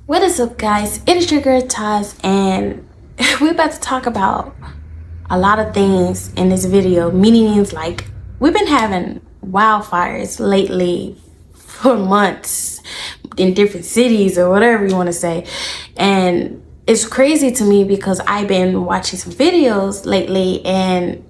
What is up, guys? It is your girl Taz, and we're about to talk about a lot of things in this video. Meanings like we've been having wildfires lately for months in different cities or whatever you want to say, and it's crazy to me because I've been watching some videos lately, and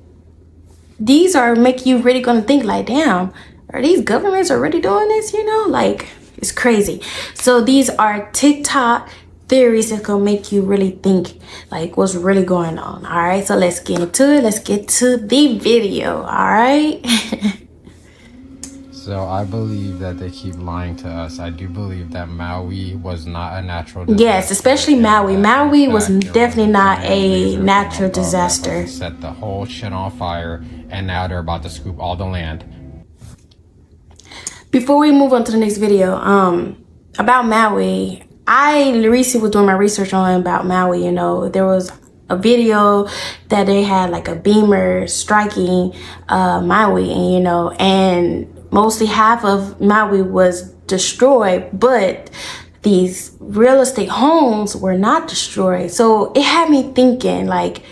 these are make you really gonna think like, damn, are these governments already doing this? Like, it's crazy. So these are TikTok theories that gonna make you really think like what's really going on. All right, so let's get into it. Let's get to the video. All right. So I believe that they keep lying to us. I do believe that Maui was not a natural disaster. Yes, especially Maui. Maui was definitely not a natural disaster. Set the whole shit on fire, and now they're about to scoop all the land. Before we move on to the next video, about Maui, I recently was doing my research on about Maui. There was a video that they had like a beamer striking Maui, and mostly half of Maui was destroyed, but these real estate homes were not destroyed. So it had me thinking, like,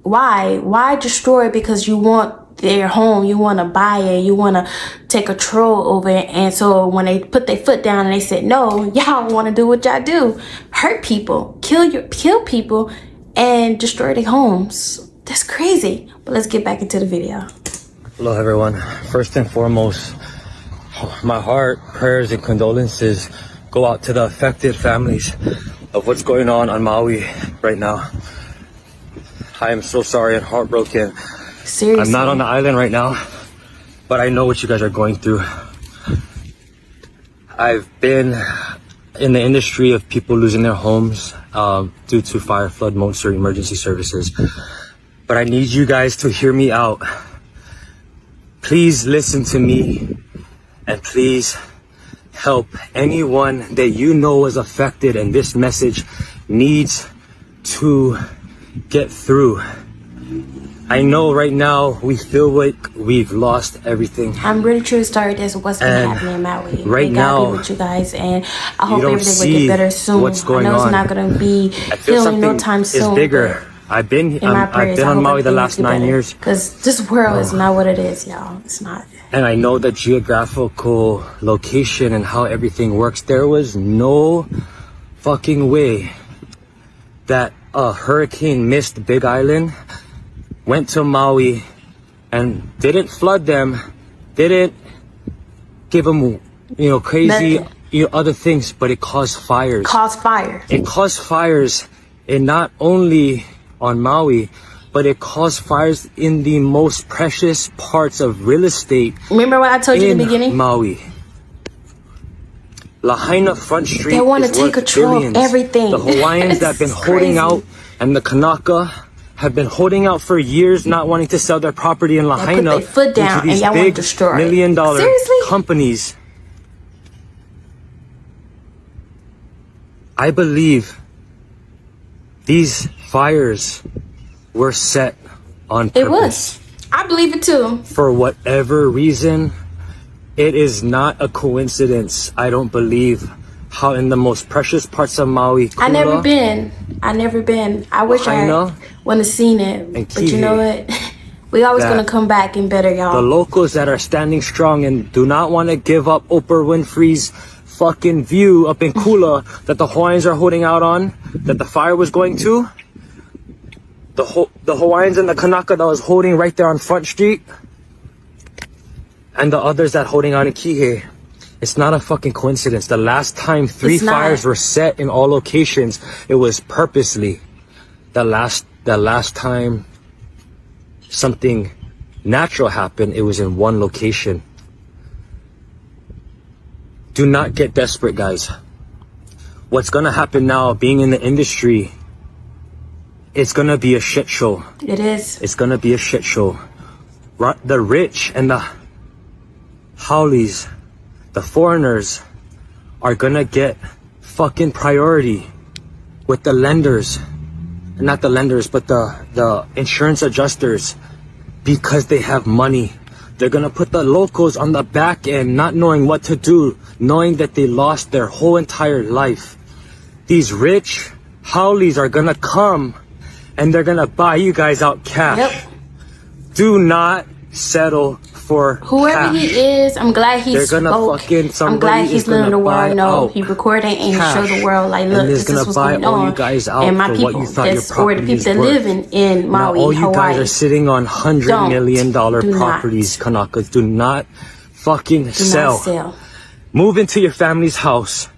why destroy it? Because you want their home, you want to buy it, you want to take control over it. And so when they put their foot down and they said, no, y'all want to do what y'all do, hurt people, kill people, and destroy their homes. That's crazy. But let's get back into the video. Hello everyone. First and foremost, my heart, prayers, and condolences go out to the affected families of what's going on Maui right now. I am so sorry and heartbroken. Seriously. I'm not on the island right now, but I know what you guys are going through. I've been in the industry of people losing their homes due to fire, flood, monsoon, emergency services. But I need you guys to hear me out. Please listen to me, and please help anyone that you know is affected, and this message needs to get through. I know right now we feel like we've lost everything. I'm really truly sorry that's what's been happening in Maui. Right now, be with you guys, and I hope everything will get better soon. What's going I know on. It's not gonna be healing no time soon. It's bigger. I've been on Maui the last 9 years. Because this world is not what it is, y'all. It's not. And I know the geographical location and how everything works. There was no fucking way that a hurricane missed Big Island, went to Maui, and didn't flood them, didn't give them, crazy, other things, but it caused fires. It caused fires, and not only on Maui, but it caused fires in the most precious parts of real estate. Remember what I told you in the beginning? Maui. Lahaina Front Street. They want to take control of everything. The Hawaiians that have been holding out, and the Kanaka have been holding out for years, not wanting to sell their property in Lahaina. They put their foot down, and y'all want to destroy $1 million companies. I believe these fires were set on purpose. It was. I believe it too. For whatever reason, it is not a coincidence. I don't believe how in the most precious parts of Maui, Kula, I never been. I wish I would have seen it. But you know what? We always gonna come back and better, y'all. The locals that are standing strong and do not want to give up Oprah Winfrey's fucking view up in Kula that the Hawaiians are holding out on, that the fire was going to. The Hawaiians and the Kanaka that was holding right there on Front Street, and the others that holding on in Kihei. It's not a fucking coincidence. The last time three fires were set in all locations, it was purposely. The last time something natural happened, it was in one location. Do not get desperate, guys. What's gonna happen now, being in the industry, it's gonna be a shit show. It is. It's gonna be a shit show. The rich and the haoles, the foreigners, are gonna get fucking priority with the lenders. Not the lenders, but the insurance adjusters, because they have money. They're gonna put the locals on the back end, not knowing what to do, knowing that they lost their whole entire life. These rich howlies are gonna come and they're gonna buy you guys out cash. Yep. Do not settle for Whoever cash. he is, I'm glad he They're gonna spoke. fucking- I'm somebody glad is he's letting gonna the buy world know. out He recorded and he cash. showed the world, like, And look, is this is gonna what's buy going all on. you guys out And my for people, what you thought your or the property people is that worth. living in Now Maui, all you Hawaii. guys are sitting on $100 Don't. million Do not. properties, Kanakas. Do not fucking Do sell. not sell. Move into your family's house.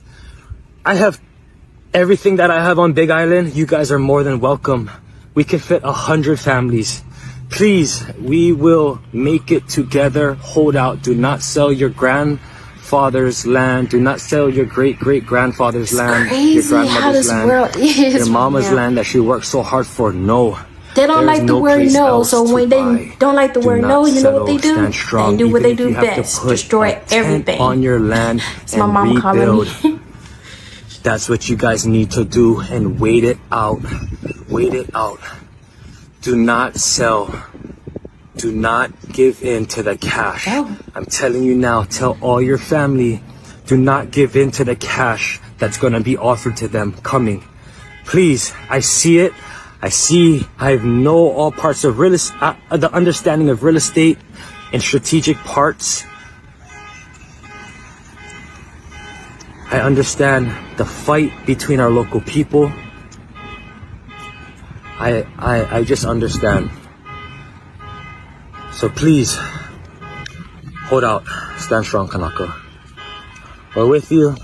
I have everything that I have on Big Island. You guys are more than welcome. We can fit 100 families. Please, we will make it together. Hold out. Do not sell your grandfather's land. Do not sell your great-great-grandfather's land. Your Crazy how grandmother's this land. world is. Your mama's right now. land that she worked so hard for. No. They don't There's like the no word place no, else so to when they buy. don't like the Do word not no, you know what they settle. do? Stand strong, They do what even they if you do have to best. put Destroy a tent everything. on your land It's my and mom calling rebuild. me. That's what you guys need to do and wait it out. Wait it out. Do not sell. Do not give in to the cash. Oh. I'm telling you now, tell all your family, do not give in to the cash that's going to be offered to them coming. Please, I see it. I know all parts of real estate, the understanding of real estate and strategic parts. I understand the fight between our local people. I just understand. So please, hold out. Stand strong, Kanaka. We're with you.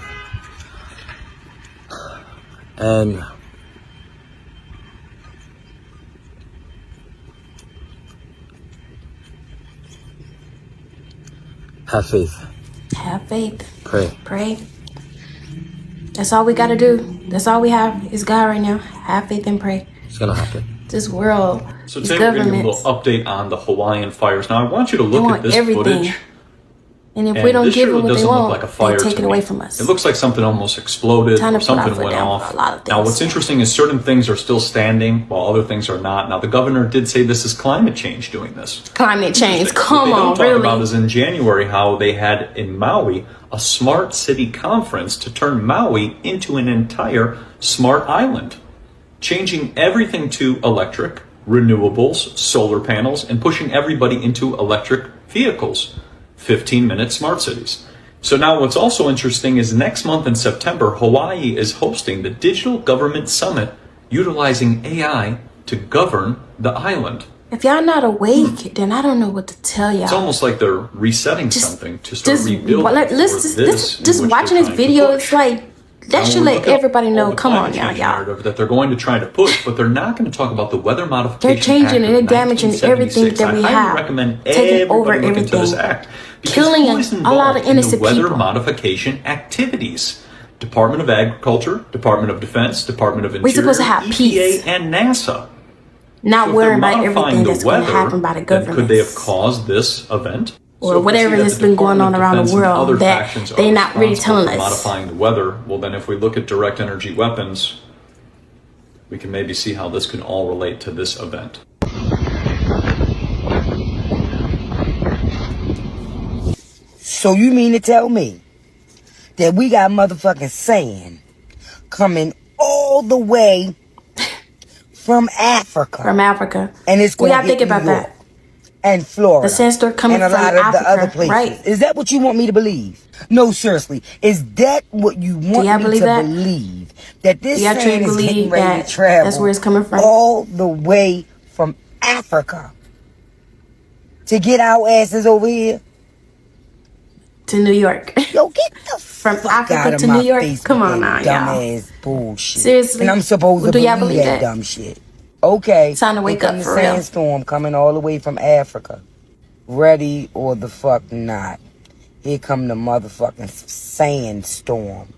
And have faith. Have faith. Pray. Pray. That's all we gotta do. That's all we have is God right now. Have faith and pray. It's gonna happen. This world, So these today we're going to give a governments, little update on the Hawaiian fires. Now I want you to they look at want this everything. footage. And if And we don't this give sure them what they doesn't look want, like a fire they to take it me. away from us. It looks like something almost exploded Time to or put our something foot went down off. for a lot of Now things. what's interesting is certain things are still standing while other things are not. Now the governor did say this is climate change doing this. Climate change. Come What they on, don't talk about really? is in January how they had in Maui a smart city conference to turn Maui into an entire smart island, changing everything to electric, renewables, solar panels, and pushing everybody into electric vehicles. 15-minute smart cities. So now what's also interesting is next month in September, Hawaii is hosting the Digital Government Summit utilizing AI to govern the island. If y'all not awake, then I don't know what to tell It's y'all. almost like they're resetting something to start rebuilding. Just watching this video, it's like, that should let everybody know, come on now, y'all. That they're going to try to push, but they're not going to talk about the Weather Modification They're changing Act and of they're damaging 1976. everything that we I have. highly recommend Taking over everybody look into this everything. act. Because Killing who is a lot of involved in the innocent weather people. modification activities? Department of Agriculture, Department of Defense, Department of Interior, supposed to have EPA, peace. and NASA. Not So if worrying they're about modifying everything the that's going to weather, happen by the then government. could they have caused this event? Or So if we whatever see that that's the been going on Department of around the Defense and world other that factions are they not really responsible telling for us. modifying the weather, well then if we look at direct energy weapons, we can maybe see how this can all relate to this event. So you mean to tell me that we got motherfucking sand coming all the way from Africa? From Africa. And it's We going gotta to think about New York that. and Florida. The sandstorm coming and a from lot of Africa, the other places. right. Is that what you want me to believe? No, seriously. Is that what you want y'all me believe to that? believe? That this Do y'all truly sand is getting believe ready that to travel that's where it's coming from? all the way from Africa to get our asses over here? To New York. Yo, get the From fuck Africa out of to my New York? face Come with on that now, y'all. dumbass bullshit. Seriously? And I'm supposed to Do y'all believe believe that that? dumb shit. Okay. Time to wake here up come for the real. sandstorm coming all the way from Africa. Ready or the fuck not. Here come the motherfucking sandstorm.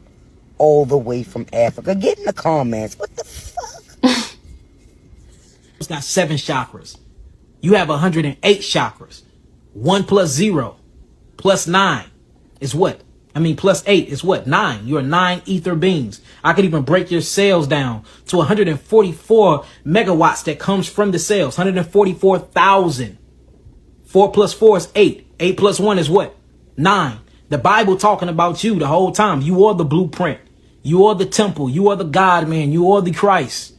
All the way from Africa. Get in the comments. What the fuck? It's got 7 chakras. You have 108 chakras. 1 plus 0 plus 9 is what? Plus 8 is what? 9. You're 9 ether beings. I could even break your cells down to 144 megawatts that comes from the cells. 144,000. 4 plus 4 is 8. 8 plus 1 is what? 9. The Bible talking about you the whole time. You are the blueprint. You are the temple. You are the God, man. You are the Christ.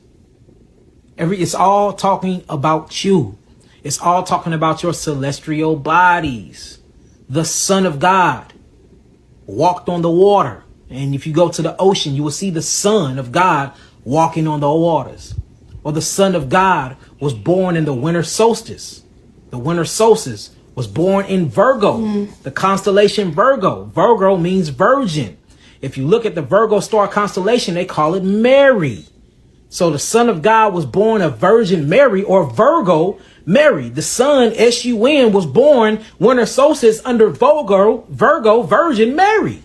It's all talking about you. It's all talking about your celestial bodies. The Son of God walked on the water. And if you go to the ocean, you will see the Son of God walking on the waters. Or the Son of God was born in the winter solstice. The winter solstice was born in Virgo, the constellation Virgo. Virgo means virgin. If you look at the Virgo star constellation, they call it Mary. So the Son of God was born of Virgin Mary, or Virgo Mary. The Son, S-U-N, was born winter solstice under Virgo, Virgin Mary.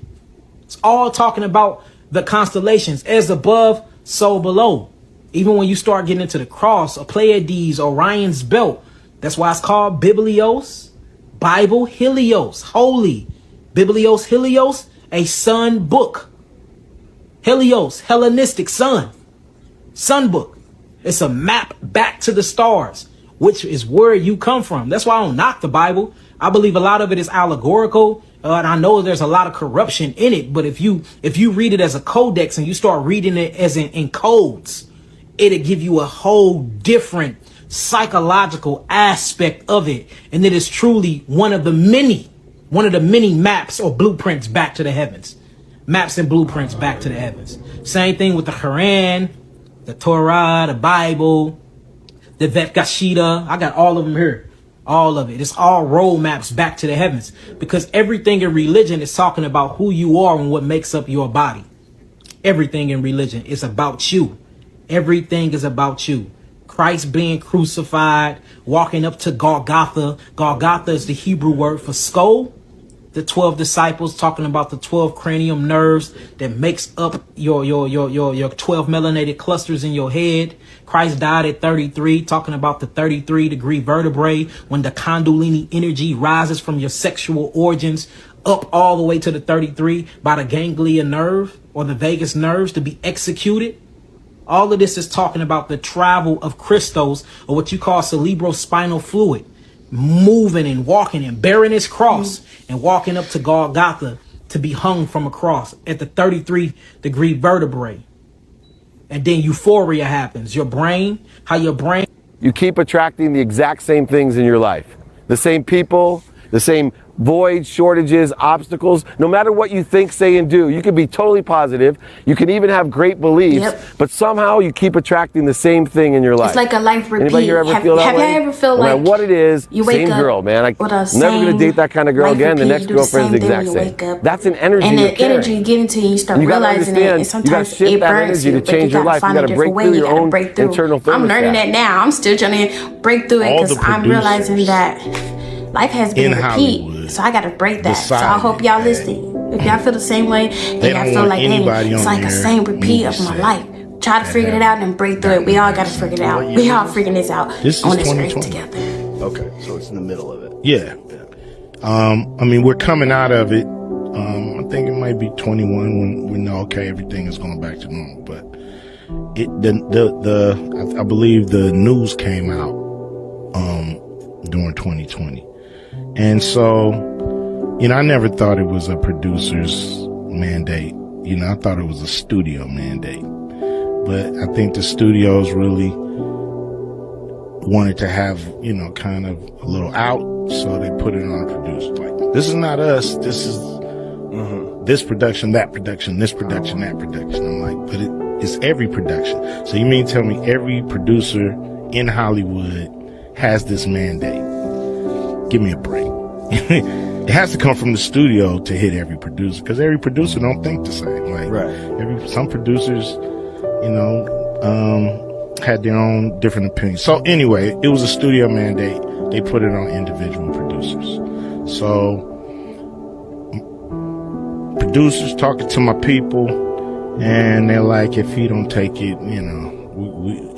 It's all talking about the constellations, as above, so below. Even when you start getting into the cross, or Pleiades, Orion's belt, that's why it's called Biblios, Bible, Helios, holy. Biblios, Helios, a sun book. Helios, Hellenistic sun. Sun book. It's a map back to the stars, which is where you come from. That's why I don't knock the Bible. I believe a lot of it is allegorical, and I know there's a lot of corruption in it. But if you read it as a codex and you start reading it as in codes, it'll give you a whole different psychological aspect of it. And it is truly one of the many maps or blueprints back to the heavens. Maps and blueprints back to the heavens. Same thing with the Quran, the Torah, the Bible, the Vet Gashida. I got all of them here. All of it. It's all road maps back to the heavens, because everything in religion is talking about who you are and what makes up your body. Everything in religion is about you. Everything is about you. Christ being crucified, walking up to Golgotha. Golgotha is the Hebrew word for skull. The 12 disciples talking about the 12 cranium nerves that makes up your 12 melanated clusters in your head. Christ died at 33, talking about the 33-degree vertebrae, when the Kundalini energy rises from your sexual organs up all the way to the 33 by the ganglion nerve or the vagus nerves to be executed. All of this is talking about the travel of Christos, or what you call cerebrospinal fluid, moving and walking and bearing his cross and walking up to Golgotha to be hung from a cross at the 33-degree vertebrae. And then euphoria happens. Your brain. You keep attracting the exact same things in your life. The same people, the same voids, shortages, obstacles. No matter what you think, say, and do, you can be totally positive. You can even have great beliefs, but somehow you keep attracting the same thing in your life. It's like a life repeat. Anybody here ever feel that way? Have you ever felt no like matter what it is, you wake same up girl, man. I'm never going to date that kind of girl again. The next girlfriend's the exact same. That's an energy and you're the energy get into you, you start you realizing it, and sometimes it burns you, but you gotta find a different way. You gotta break through. I'm learning that now. I'm still trying to break through it, because I'm realizing that life has been a repeat. So I gotta break that. So I hope y'all listening. If y'all feel the same way, and y'all feel like, hey, it's like a same repeat of my life. Try to figure it out and break through it. We all gotta figure it out. We all figuring this out on this earth together. Okay, so it's in the middle of it. Yeah. I mean, we're coming out of it. I think it might be 21 when we know, okay, everything is going back to normal. But I believe the news came out during 2020. And so, I never thought it was a producer's mandate. I thought it was a studio mandate. But I think the studios really wanted to have, kind of a little out, so they put it on a producer. Like, this is not us. This is this production, that production, this production, that production. I'm like, but it's every production. So you mean tell me every producer in Hollywood has this mandate? Give me a break. It has to come from the studio to hit every producer, because every producer don't think the same. Like, some producers, had their own different opinions. So anyway, it was a studio mandate. They put it on individual producers. So producers talking to my people, and they're like, if he don't take it,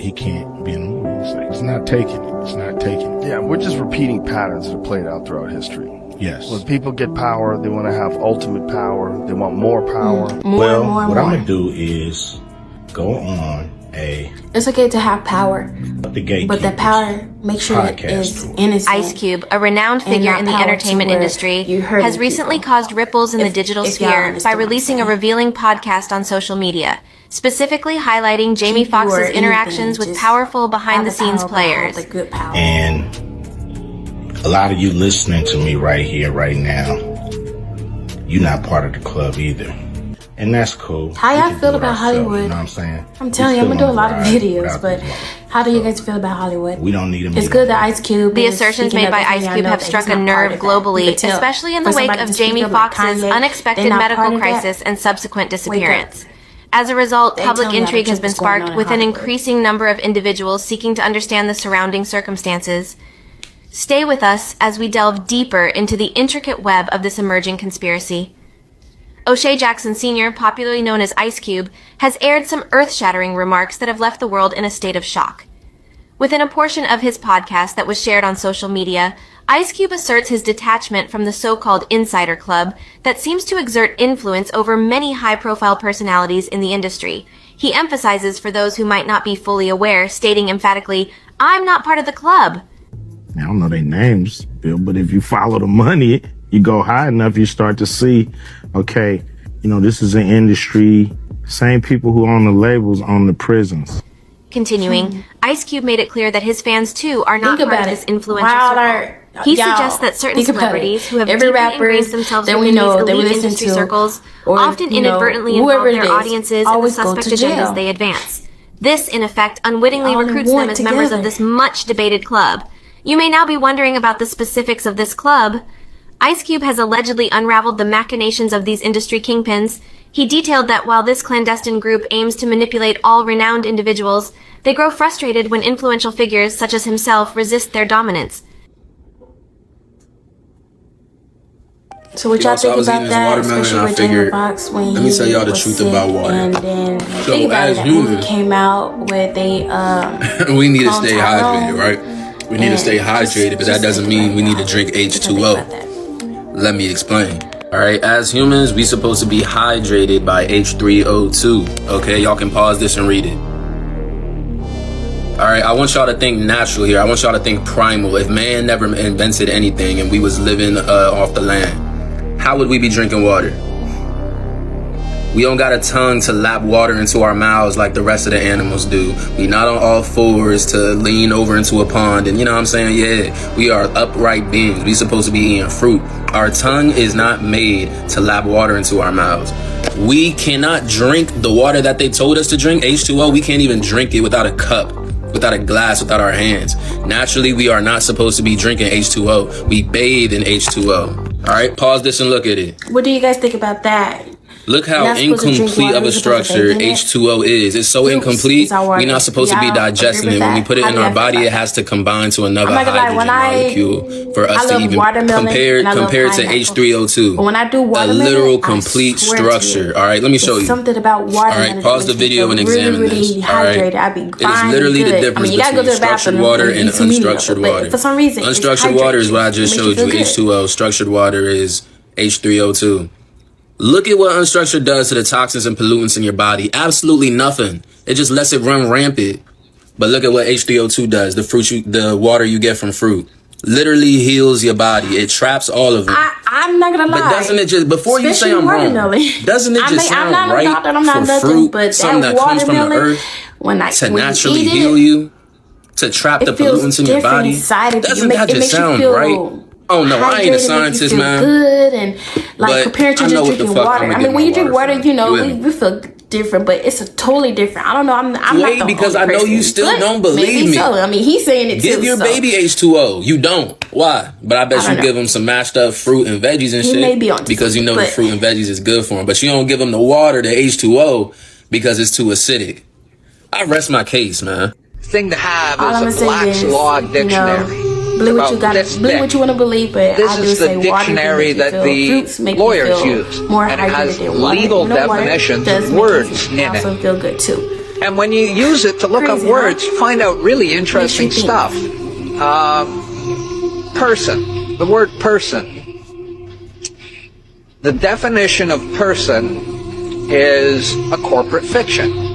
he can't be in the movie. It's like, it's not taking it. It's not taking it. Yeah, we're just repeating patterns that have played out throughout history. Yes. When people get power, they want to have ultimate power. They want more power. What I'm going to do is go on a It's okay to have power, the gate, but the power, make sure it is innocent. Ice Cube, a renowned figure in the entertainment industry, has recently caused ripples in the digital sphere by releasing a revealing podcast on social media, specifically highlighting Jamie Foxx's interactions with powerful behind-the-scenes players. And a lot of you listening to me right here, right now, you're not part of the club either. And that's cool. How y'all feel about Hollywood? You know what I'm saying? I'm telling you, I'm gonna do a lot of videos, but how do you guys feel about Hollywood? We don't need them. It's good that Ice Cube. The assertions made by Ice Cube have struck a nerve globally, especially in the wake of Jamie Foxx's unexpected medical crisis and subsequent disappearance. As a result, public intrigue has been sparked with an increasing number of individuals seeking to understand the surrounding circumstances. Stay with us as we delve deeper into the intricate web of this emerging conspiracy. O'Shea Jackson Sr., popularly known as Ice Cube, has aired some earth-shattering remarks that have left the world in a state of shock. Within a portion of his podcast that was shared on social media, Ice Cube asserts his detachment from the so-called Insider Club that seems to exert influence over many high-profile personalities in the industry. He emphasizes for those who might not be fully aware, stating emphatically, "I'm not part of the club." I don't know their names, Bill, but if you follow the money, you go high enough, you start to see, okay, you know, this is an industry. Same people who own the labels own the prisons. Continuing, Ice Cube made it clear that his fans too are not part of this influential circle. He suggests that certain celebrities who have every deeply rapper ingrained themselves that within we know, these that we elite listen industry to, circles or, often you know, inadvertently involve whoever it their is, audiences in the always go suspect to jail. agendas they advance. This, in effect, unwittingly All in recruits them one as members of together. this much-debated club. You may now be wondering about the specifics of this club. Ice Cube has allegedly unraveled the machinations of these industry kingpins. He detailed that while this clandestine group aims to manipulate all renowned individuals, they grow frustrated when influential figures such as himself resist their dominance. So what y'all think about that? Especially with Jamie Foxx when let me tell y'all the was truth sick, about water. And then So think about as it, that movie humans, came out where they we need to cloned stay Tyrone. hydrated, right? We need to stay hydrated, but that doesn't mean we need to drink H2O. Let me explain. All right, as humans, we supposed to be hydrated by H3O2. Okay, y'all can pause this and read it. All right, I want y'all to think natural here. I want y'all to think primal. If man never invented anything and we was living off the land, how would we be drinking water? We don't got a tongue to lap water into our mouths like the rest of the animals do. We not on all fours to lean over into a pond and, you know what I'm saying? Yeah, we are upright beings. We supposed to be eating fruit. Our tongue is not made to lap water into our mouths. We cannot drink the water that they told us to drink, H2O. We can't even drink it without a cup, without a glass, without our hands. Naturally, we are not supposed to be drinking H2O. We bathe in H2O. All right, pause this and look at it. What do you guys think about that? Look how incomplete of a structure H2O is. It's so incomplete. We're not supposed to be digesting it. When we put it in our body, it has to combine to another hydrogen molecule for us to even compare it to H3O2. But when I do a watermelon, literal complete structure. All right, let me show you. Something about watermelon. All right, pause the video and examine this. All right, it is literally the difference between structured water and unstructured water. For some reason, unstructured water is what I just showed you, H2O. Structured water is H3O2. Look at what unstructured does to the toxins and pollutants in your body. Absolutely nothing. It just lets it run rampant. But look at what H3O2 does. The water you get from fruit literally heals your body. It traps all of it. I'm not gonna lie. But doesn't it just, before you say I'm wrong, doesn't it just sound right for fruit, something that comes from the earth, to naturally heal you, to trap the pollutants in your body? Doesn't that just sound right? Oh no, I ain't a scientist, man. Good and like compared to just drinking water. I mean, when you drink water, you know, we feel different, but it's a totally different. I don't know. I'm not because I know you still don't believe me. So. I mean, he's saying it give too. Your baby H2O. You don't. Why? But I bet you give him some mashed up fruit and veggies and shit. May be on because you know the fruit and veggies is good for him. But you don't give him the water, the H2O, because it's too acidic. I rest my case, man. Thing to have is a Black's Law dictionary. Believe what you got. Believe what you want to believe, but this I do is say the dictionary that the lawyers use, and it has legal definitions of words in it. Also feel good too. And when you use it to look up words, you find out really interesting stuff. Person, the word person. The definition of person is a corporate fiction.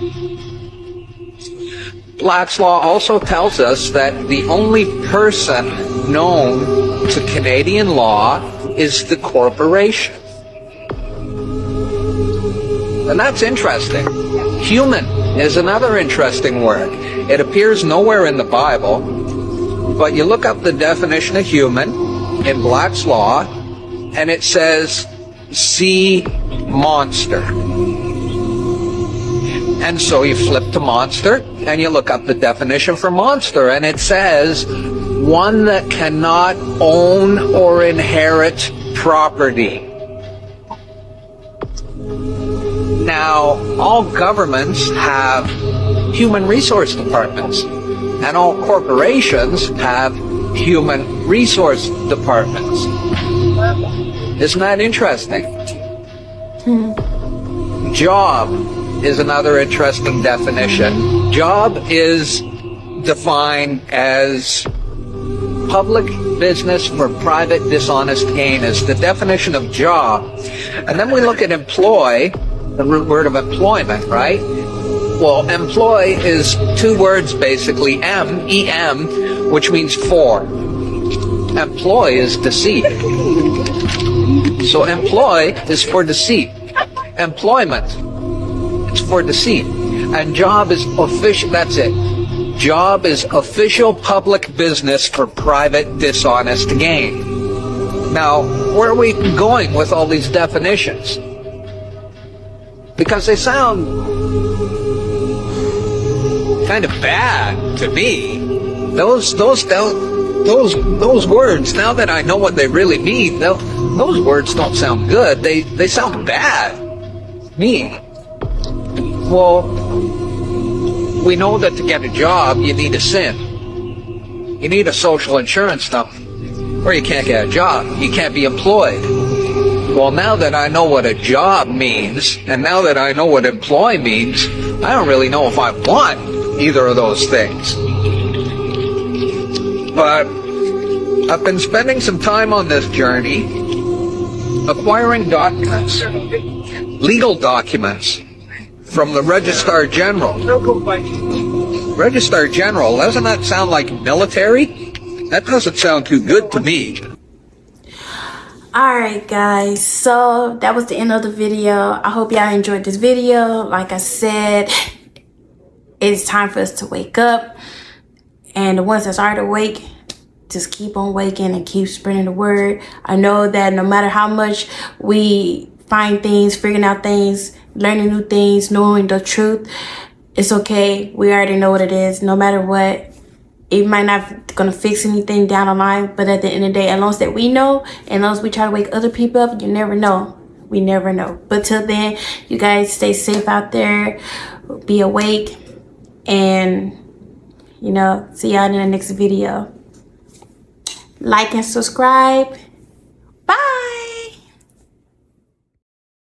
Black's Law also tells us that the only person known to Canadian law is the corporation. And that's interesting. Human is another interesting word. It appears nowhere in the Bible, but you look up the definition of human in Black's Law, and it says sea monster. And so you flip to monster, and you look up the definition for monster, and it says one that cannot own or inherit property. Now, all governments have human resource departments, and all corporations have human resource departments. Isn't that interesting? Job is another interesting definition. Job is defined as public business for private dishonest gain is the definition of job. And then we look at employ, the root word of employment, right? Well, employ is two words basically, E-M, which means for. Employ is deceit. So employ is for deceit. Employment, it's for deceit. And job is official, that's it. Job is official public business for private dishonest gain. Now, where are we going with all these definitions? Because they sound kind of bad to me. Those words, now that I know what they really mean, those words don't sound good. They sound bad. Me. Well, we know that to get a job, you need a SIN. You need a social insurance number, or you can't get a job. You can't be employed. Well, now that I know what a job means, and now that I know what employ means, I don't really know if I want either of those things. But I've been spending some time on this journey, acquiring documents, legal documents, from the Registrar General. Registrar General, doesn't that sound like military? That doesn't sound too good to me. Alright guys, so that was the end of the video. I hope y'all enjoyed this video. Like I said, it's time for us to wake up. And the ones that's already awake, just keep on waking and keep spreading the word. I know that no matter how much we find things, figuring out things, learning new things, knowing the truth, it's okay. We already know what it is. No matter what, it might not gonna fix anything down the line, but at the end of the day, as long as that we know, and as long as we try to wake other people up, you never know. We never know. But till then, you guys stay safe out there, be awake, and see y'all in the next video. Like and subscribe.